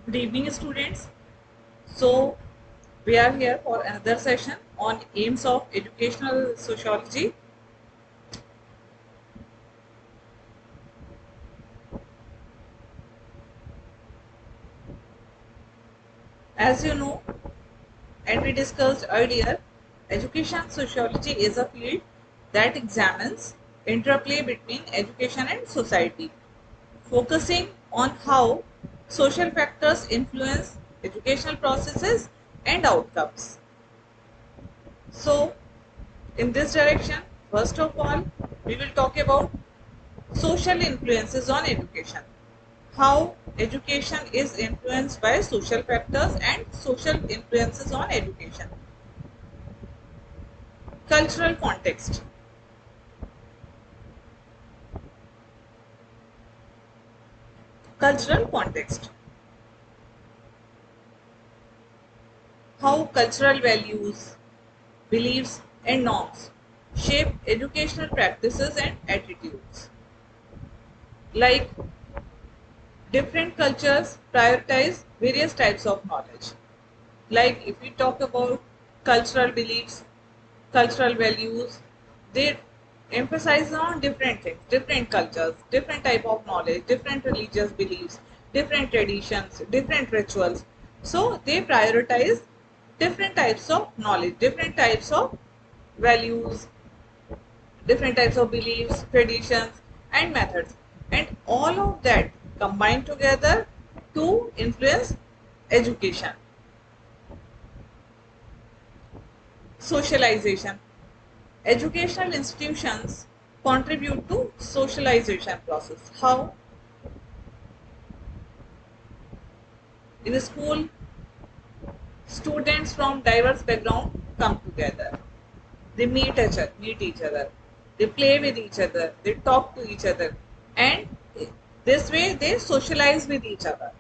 Good evening, students. So, we are here for another session on aims of educational sociology. As you know, and we discussed earlier, education sociology is a field that examines interplay between education and society, focusing on how social factors influence educational processes and outcomes. So, in this direction, first of all, we will talk about social influences on education. How education is influenced by social factors and social influences on education. Cultural context. Cultural context. How cultural values, beliefs, and norms shape educational practices and attitudes. Like different cultures prioritize various types of knowledge. Like if we talk about cultural beliefs, cultural values, they emphasize on different things, different cultures, different type of knowledge, different religious beliefs, different traditions, different rituals. So they prioritize different types of knowledge, different types of values, different types of beliefs, traditions, and methods, and all of that combined together to influence education. Socialization. Educational institutions contribute to socialization process. How? In a school, students from diverse background come together. They meet each other. They play with each other. They talk to each other, and this way they socialize with each other.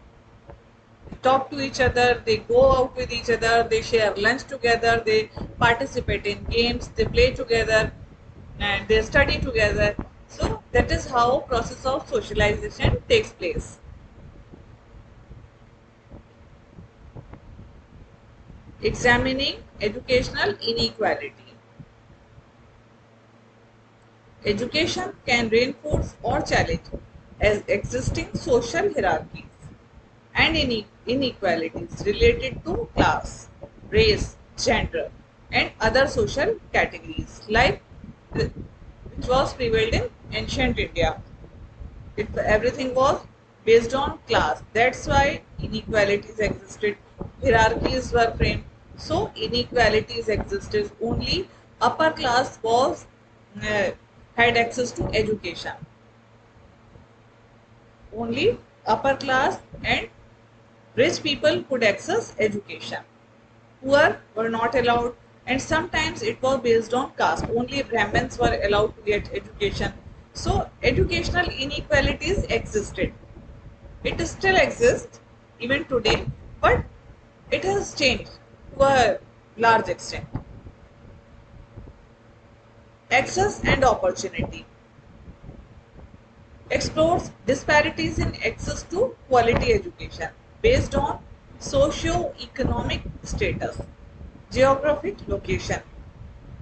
They talk to each other. They go out with each other. They share lunch together. They participate in games. They play together, and they study together. So that is how process of socialization takes place. Examining educational inequality. Education can reinforce or challenge as existing social hierarchies and inequalities related to class, race, gender, and other social categories, like which was prevailed in ancient India. Everything was based on class. That's why inequalities existed. Hierarchies were framed. So inequalities existed. Only upper class was uh, had access to education. Only upper class and rich people could access education. Poor were not allowed, and sometimes it was based on caste. Only Brahmins were allowed to get education. So educational inequalities existed. It still exists even today, but it has changed to a large extent. Access and opportunity explores disparities in access to quality education based on socio-economic status, geographic location,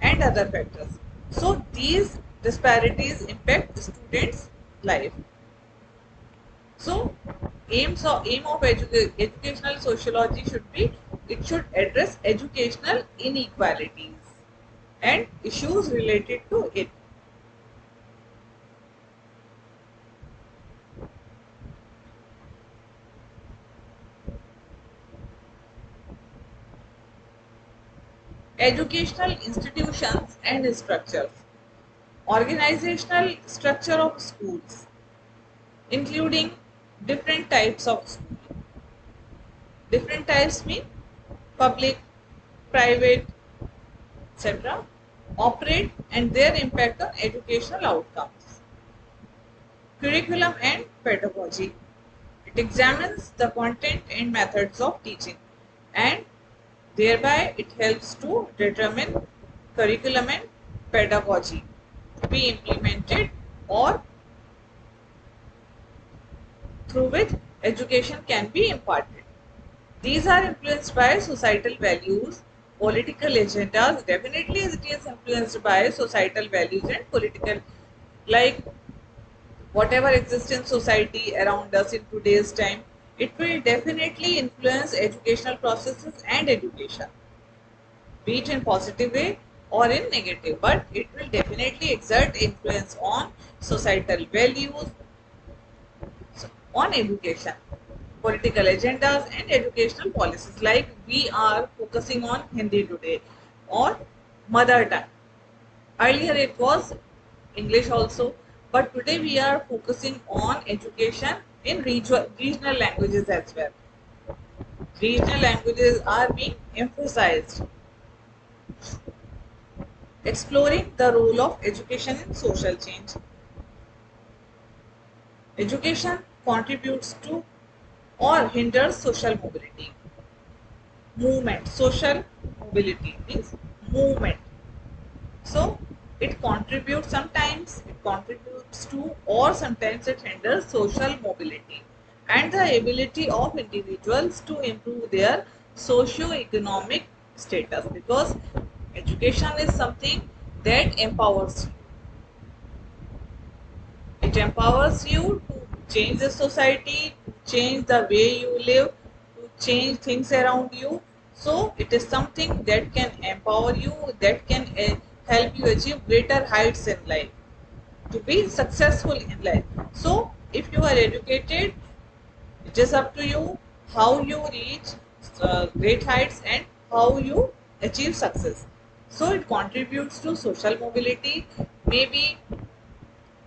and other factors. So these disparities impact students' life. So, aim of educational sociology should be, it should address educational inequalities and issues related to it. Educational institutions and structures. Organizational structure of schools, including different types of school. Different types mean public, private, etc. operate and their impact on educational outcomes. Curriculum and pedagogy. It examines the content and methods of teaching, and thereby it helps to determine curriculum and pedagogy to be implemented or through which education can be imparted. These are influenced by societal values, political agendas. Definitely it is influenced by societal values and political, like whatever exists in society around us in today's time, it will definitely influence educational processes and education, be it in positive way or in negative, but it will definitely exert influence on societal values, on education, political agendas and educational policies. Like we are focusing on Hindi today or mother tongue. Earlier it was English also, but today we are focusing on education in regional languages as well. Regional languages are being emphasized. Exploring the role of education in social change. Education contributes to or hinders social mobility. Movement, social mobility means movement. So it contributes, sometimes it contributes to or sometimes it hinders social mobility and the ability of individuals to improve their socio-economic status, because education is something that empowers you. It empowers you to change the society, to change the way you live, to change things around you. So it is something that can empower you, that can help you achieve greater heights in life, to be successful in life. So if you are educated, it is up to you how you reach great heights and how you achieve success. So it contributes to social mobility. Maybe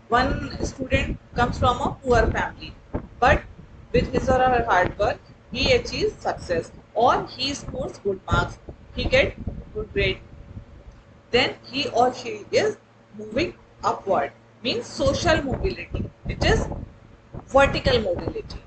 one student comes from a poor family, but with his or her hard work, he achieves success or he scores good marks, he gets good grade. Then he or she is moving upward, means social mobility. It is vertical mobility.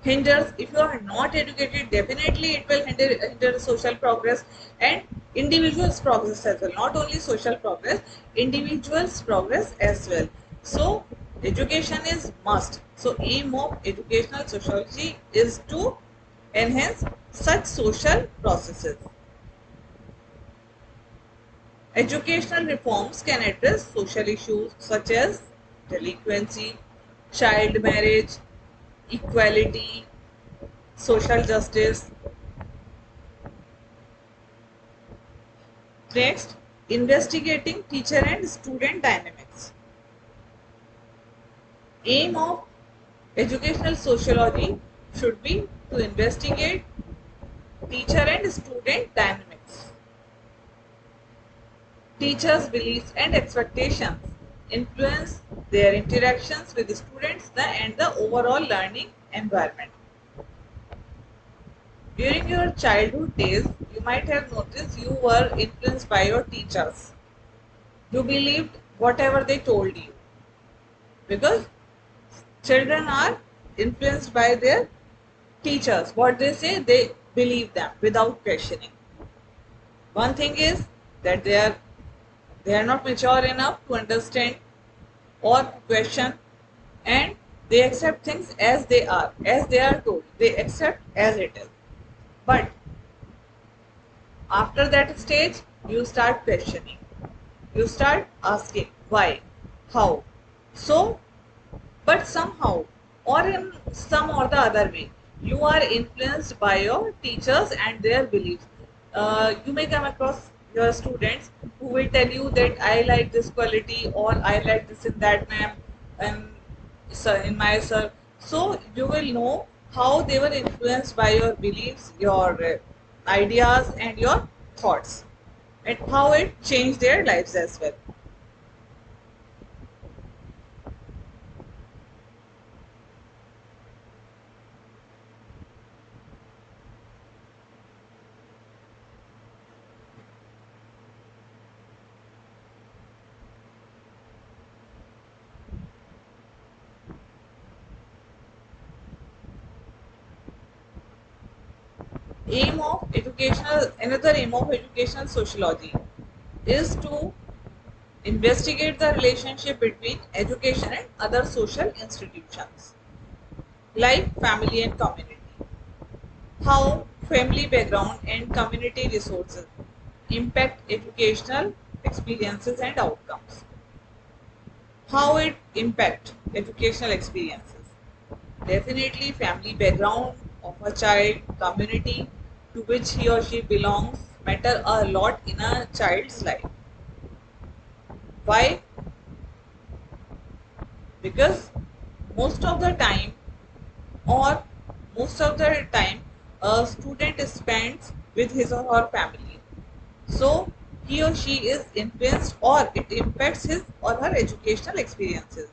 Hinders, if you are not educated, definitely it will hinder social progress and individuals progress as well, not only social progress, individuals progress as well. So education is must. So aim of educational sociology is to enhance such social processes. Educational reforms can address social issues such as delinquency, child marriage, equality, social justice. Next, investigating teacher and student dynamics. Aim of educational sociology should be to investigate teacher and student dynamics. Teachers' beliefs and expectations influence their interactions with the students and the overall learning environment. During your childhood days, you might have noticed you were influenced by your teachers. You believed whatever they told you, because children are influenced by their teachers. What they say, they believe them without questioning. One thing is that they are not mature enough to understand or question, and they accept things as they are told. They accept as it is. But after that stage, you start questioning. You start asking why, how. So but somehow or in some or the other way, you are influenced by your teachers and their beliefs. You may come across your students who will tell you that I like this quality or I like this in that, ma'am, and sir, in my sir. So you will know how they were influenced by your beliefs, your ideas and your thoughts, and how it changed their lives as well. Another aim of educational sociology is to investigate the relationship between education and other social institutions like family and community. How family background and community resources impact educational experiences and outcomes. How it impact educational experiences. Definitely family background of a child, community to which he or she belongs matter a lot in a child's life. Why? Because most of the time or most of the time a student spends with his or her family, so he or she is influenced or it impacts his or her educational experiences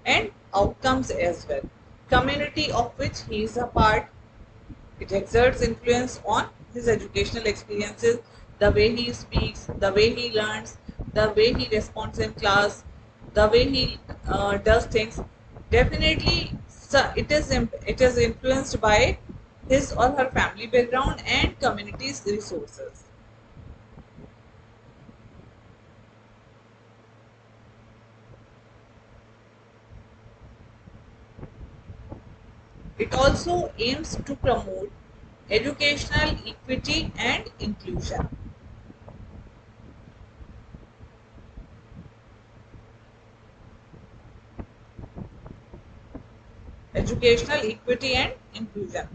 and outcomes as well. Community of which he is a part, it exerts influence on his educational experiences, the way he speaks, the way he learns, the way he responds in class, the way he does things. Definitely, it is influenced by his or her family background and community's resources. It also aims to promote educational equity and inclusion. Educational equity and inclusion.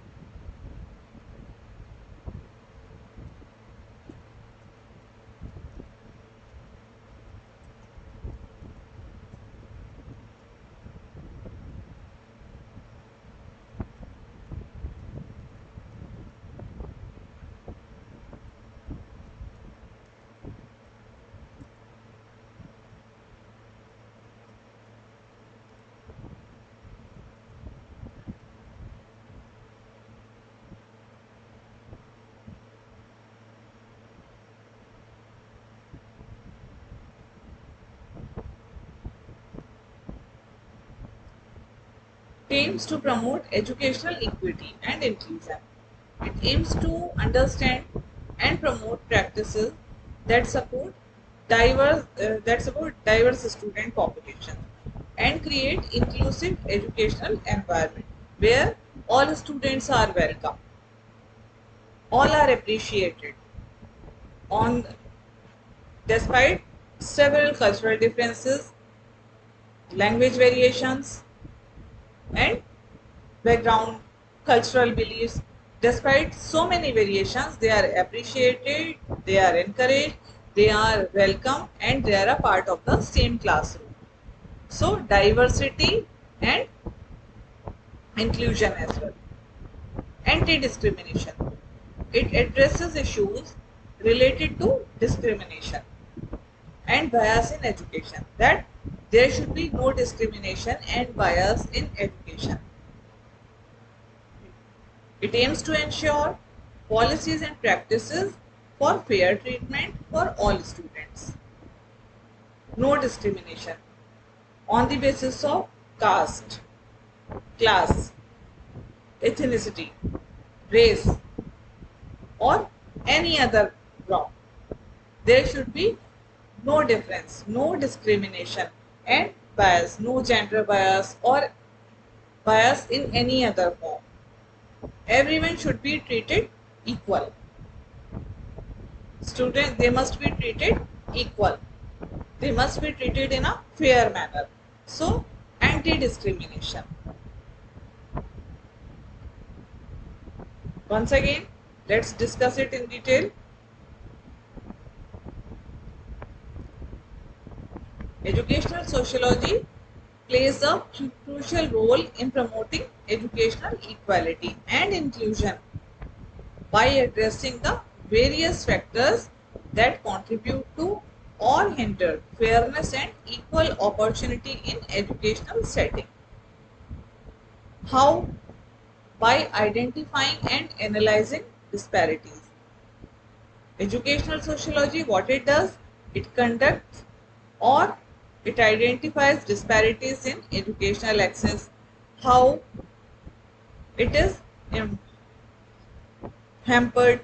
It aims to promote educational equity and inclusion. It aims to understand and promote practices that support diverse student population and create inclusive educational environment where all students are welcome, all are appreciated on despite several cultural differences, language variations, and background, cultural beliefs. Despite so many variations, they are appreciated, they are encouraged, they are welcome, and they are a part of the same classroom. So, diversity and inclusion as well. Anti discrimination. It addresses issues related to discrimination and bias in education, that there should be no discrimination and bias in education. It aims to ensure policies and practices for fair treatment for all students. No discrimination on the basis of caste, class, ethnicity, race, or any other ground. There should be no difference, no discrimination and bias, no gender bias or bias in any other form. Everyone should be treated equal. Students, they must be treated equal. They must be treated in a fair manner. So, anti-discrimination. Once again, let's discuss it in detail. Educational sociology plays a crucial role in promoting educational equality and inclusion by addressing the various factors that contribute to or hinder fairness and equal opportunity in educational setting. How? By identifying and analyzing disparities. Educational sociology, what it does, it conducts or it identifies disparities in educational access, how it is hampered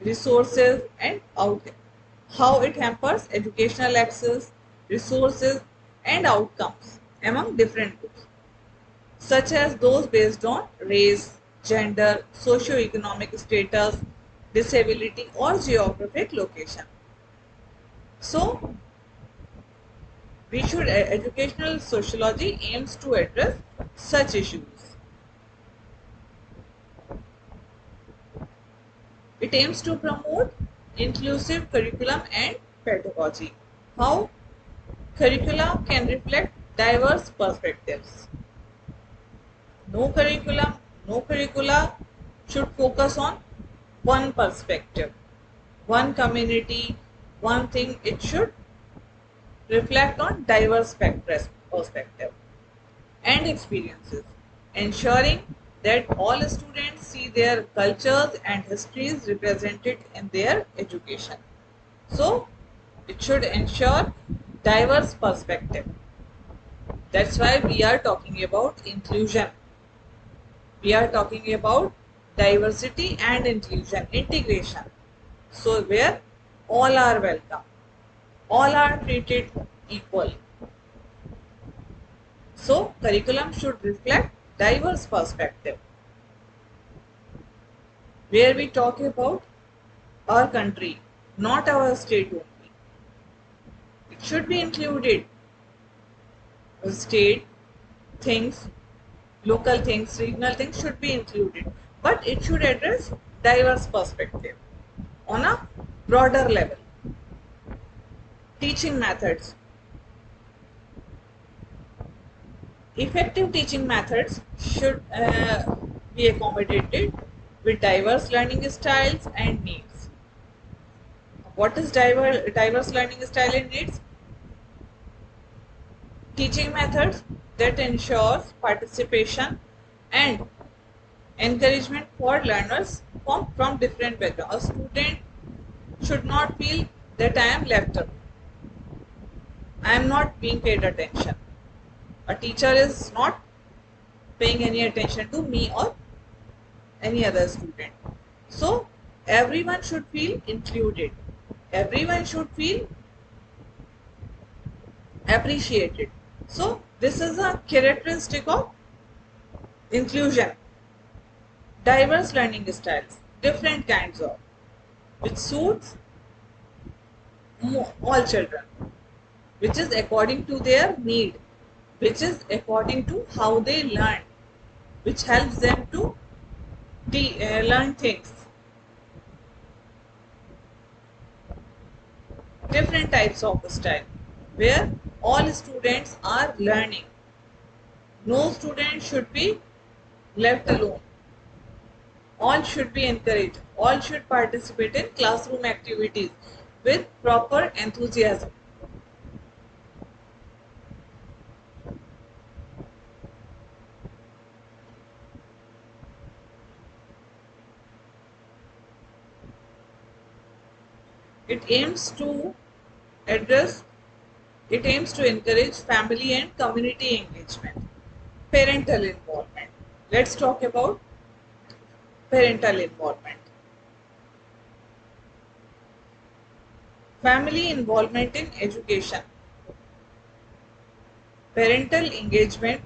resources and how it hampers educational access, resources and outcomes among different groups, such as those based on race, gender, socio-economic status, disability, or geographic location. So, educational sociology aims to address such issues. It aims to promote inclusive curriculum and pedagogy. How curricula can reflect diverse perspectives. No curricula should focus on one perspective, one community, one thing. It should reflect on diverse perspective and experiences, ensuring that all students see their cultures and histories represented in their education. So, it should ensure diverse perspective. That's why we are talking about inclusion. We are talking about diversity and inclusion, integration. So, where all are welcome, all are treated equally. So, curriculum should reflect diverse perspective. Where we talk about our country, not our state only. It should be included. State things, local things, regional things should be included. But it should address diverse perspective on a broader level. Teaching methods. Effective teaching methods should be accommodated with diverse learning styles and needs. What is diverse learning style and needs? Teaching methods that ensures participation and encouragement for learners from different backgrounds. A student should not feel that I am left alone. I am not being paid attention. A teacher is not paying any attention to me or any other student. So everyone should feel included. Everyone should feel appreciated. So this is a characteristic of inclusion. Diverse learning styles, different kinds of, which suits all children, which is according to their need, which is according to how they learn, which helps them to learn things. Different types of style, where all students are learning. No student should be left alone. All should be encouraged. All should participate in classroom activities with proper enthusiasm. It aims to address, it aims to encourage family and community engagement. Parental involvement. Let's talk about parental involvement. Family involvement in education. Parental engagement,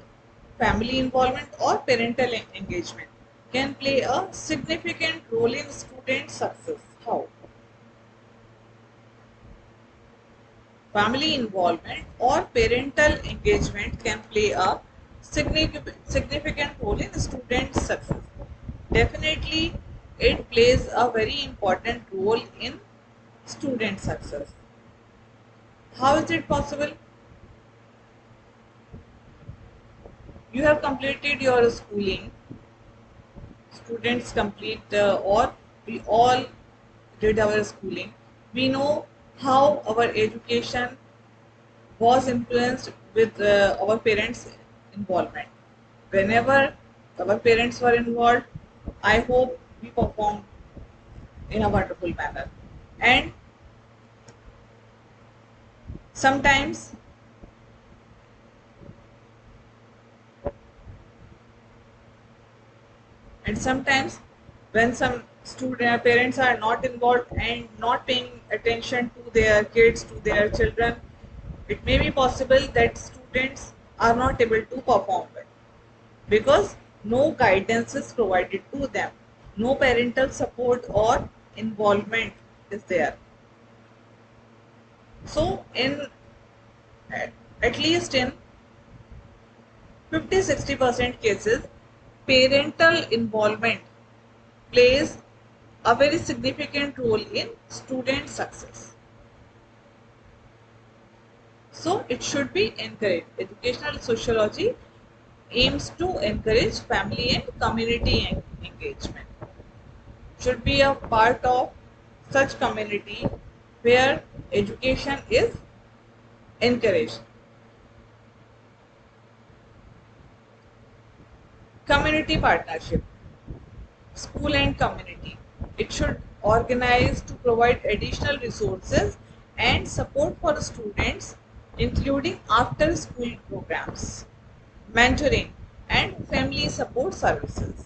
family involvement or parental engagement can play a significant role in student success. How? Family involvement or parental engagement can play a significant role in student success. Definitely, it plays a very important role in student success. How is it possible? You have completed your schooling. Students complete or we all did our schooling. We know how our education was influenced with our parents' involvement. Whenever our parents were involved, I hope we performed in a wonderful manner. And sometimes when some student parents are not involved and not paying attention to their kids, to their children, it may be possible that students are not able to perform well because no guidance is provided to them, no parental support or involvement is there. So in at least in 50-60% cases, parental involvement plays a very significant role in student success. So it should be encouraged. Educational sociology aims to encourage family and community engagement. Should be a part of such community where education is encouraged. Community partnership, school and community. It should organize to provide additional resources and support for students, including after school programs, mentoring, and family support services.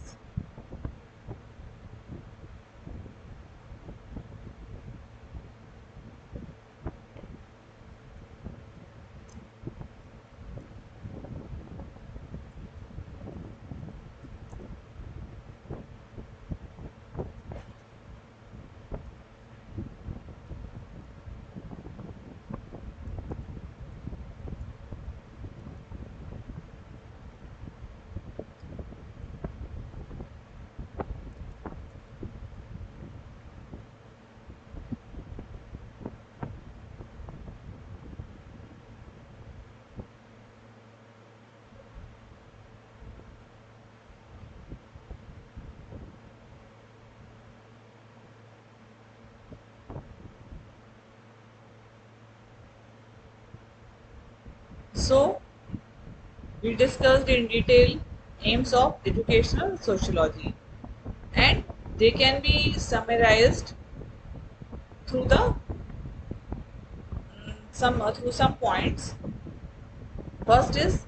So, we discussed in detail aims of educational sociology, and they can be summarized through the through some points. First is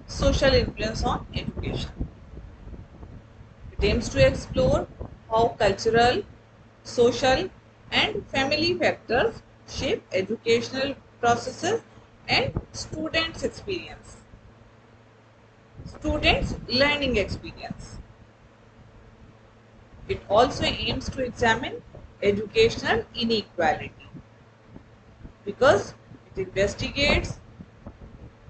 social influence on education. It aims to explore how cultural, social, and family factors shape educational processes and students' learning experience. It also aims to examine educational inequality because it investigates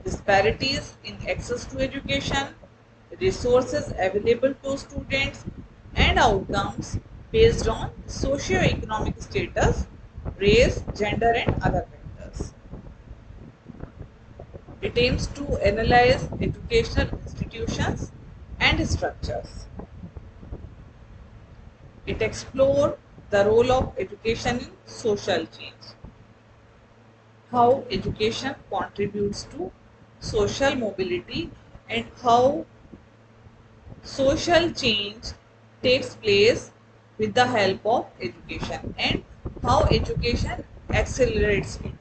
disparities in access to education, resources available to students, and outcomes based on socio-economic status, race, gender, and other factors. It aims to analyze educational institutions and structures. It explores the role of education in social change, how education contributes to social mobility, and how social change takes place with the help of education, and how education accelerates it.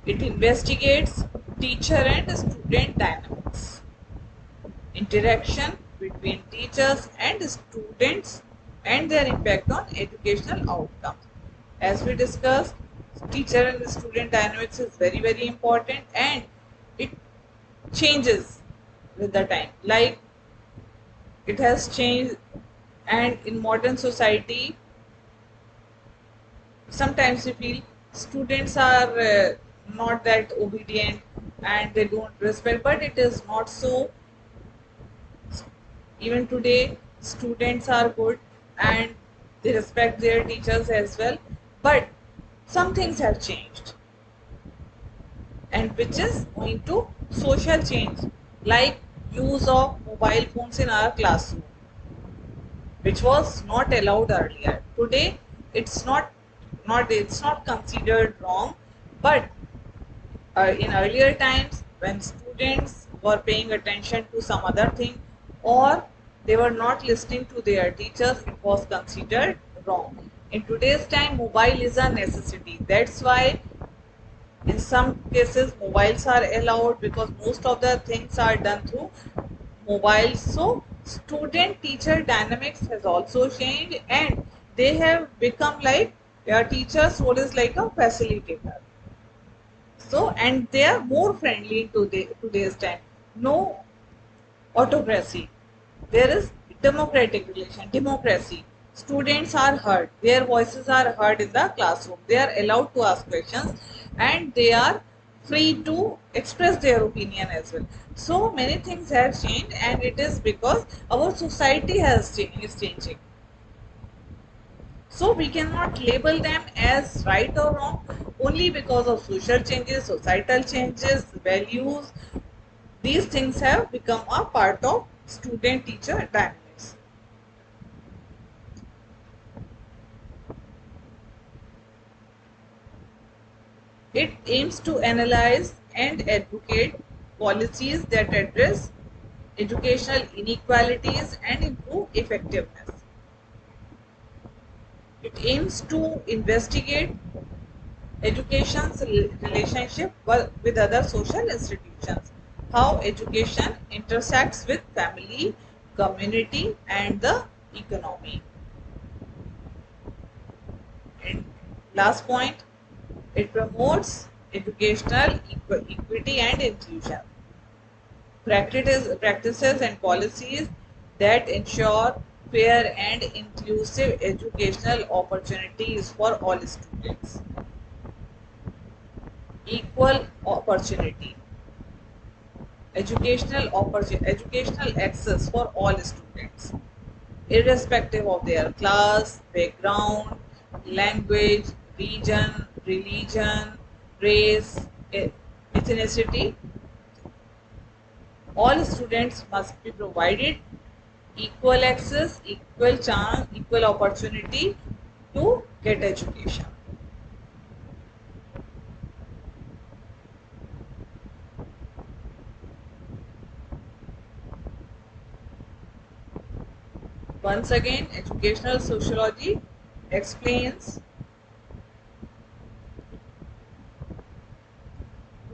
It investigates teacher and student dynamics, interaction between teachers and students, and their impact on educational outcomes. As we discussed, teacher and student dynamics is very important, and it changes with the time. Like it has changed, and in modern society, sometimes we feel students are not that obedient and they don't respect, but it is not so. Even today, students are good and they respect their teachers as well. But some things have changed, and which is going to social change, like use of mobile phones in our classroom, which was not allowed earlier. Today, it's not considered wrong, but in earlier times when students were paying attention to some other thing or they were not listening to their teachers, it was considered wrong. In today's time, mobile is a necessity. That's why in some cases mobiles are allowed, because most of the things are done through mobiles. So student teacher dynamics has also changed, and they have become like their teacher's role is like a facilitator. So, and they are more friendly in today's time. No autocracy. There is democracy. Students are heard. Their voices are heard in the classroom. They are allowed to ask questions and they are free to express their opinion as well. So many things have changed and it is because our society is changing. So we cannot label them as right or wrong only because of social changes, societal changes, values. These things have become a part of student-teacher dynamics. It aims to analyze and advocate policies that address educational inequalities and improve effectiveness. It aims to investigate education's relationship with other social institutions, how education intersects with family, community, and the economy. And last point, it promotes educational equity and inclusion. Practices and policies that ensure fair and inclusive educational opportunities for all students. Equal opportunity. Educational access for all students, irrespective of their class, background, language, region, religion, race, ethnicity. All students must be provided equal access, equal chance, equal opportunity to get education. Once again, educational sociology explains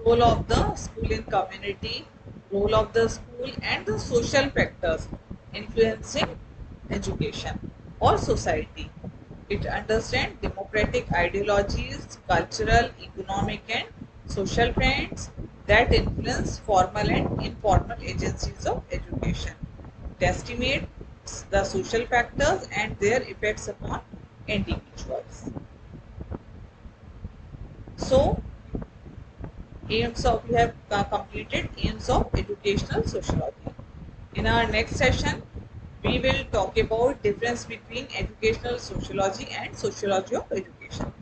role of the school in community, role of the school and the social factors influencing education or society. It understands democratic ideologies, cultural, economic and social trends that influence formal and informal agencies of education. It estimates the social factors and their effects upon individuals. So, we have completed aims of educational sociology. In our next session, we will talk about difference between educational sociology and sociology of education.